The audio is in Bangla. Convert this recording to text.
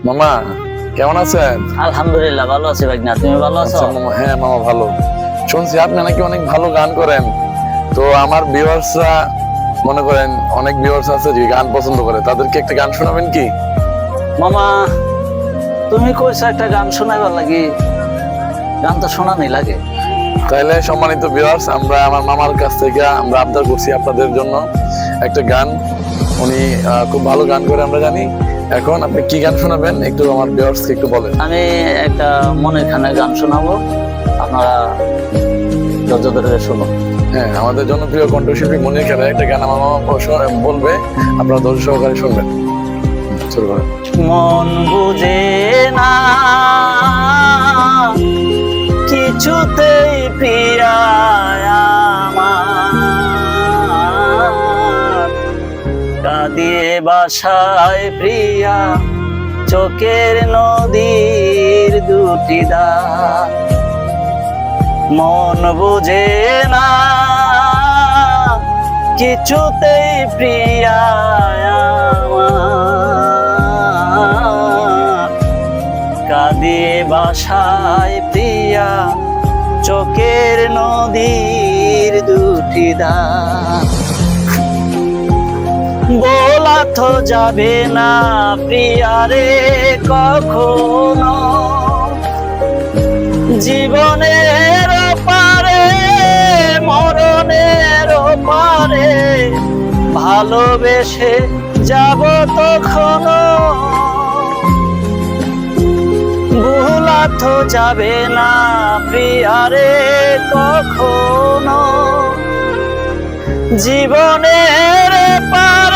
মামা কেমন আছেন? আলহামদুলিল্লাহ ভালো আছি ভাগনা, তুমি ভালো আছো? আচ্ছা মামা, হ্যাঁ মামা ভালো। শুনছি আপনি নাকি অনেক ভালো গান করেন। তো আমার ভিউয়ার্সরা মনে করেন অনেক ভিউয়ার্স আছে যে গান পছন্দ করে, তাদেরকে একটা গান শোনাবেন কি? মামা তুমি কইছো একটা গান শোনাবার লাগি, গান তো শোনানি লাগে। তাইলে সম্মানিত ভিউয়ার্স, আমরা আমার মামার কাছ থেকে আমরা আবদার করছি আপনাদের জন্য একটা গান। উনি খুব ভালো গান করে আমরা জানি। এখন আপনি কি গান শোনাবেন একটু আমার ভিউয়ার্সকে একটু বলেন। আমি একটা মনের খানের গান শোনাবো, আপনারা ধৈর্য ধরে শুনো। হ্যাঁ, আমাদের জনপ্রিয় কণ্ঠশিল্পী মনির খেলার একটা গান আমার মামা বলবে, আপনারা ধৈর্য সহকারে শুনবেন। শুরু করেন। মন বুঝে না কিছুতেই প্রিয়া আমার, কাঁদিয়ে বাসায় প্রিয়া চোখের নদীর দুটি দাগ। মন বুঝে না কিছুতেই প্রিয়া আমার, কাঁদিয়ে বাসায় প্রিয়া চোখের নদীর দুটি দাগ। বলা তো যাবে না প্রিয়ারে কখনো, জীবনের পারে মরণের পারে ভালোবেসে যাব তখনো। ভোলা তো যাবে না প্রিয়ারে কখনো, জীবনের পারে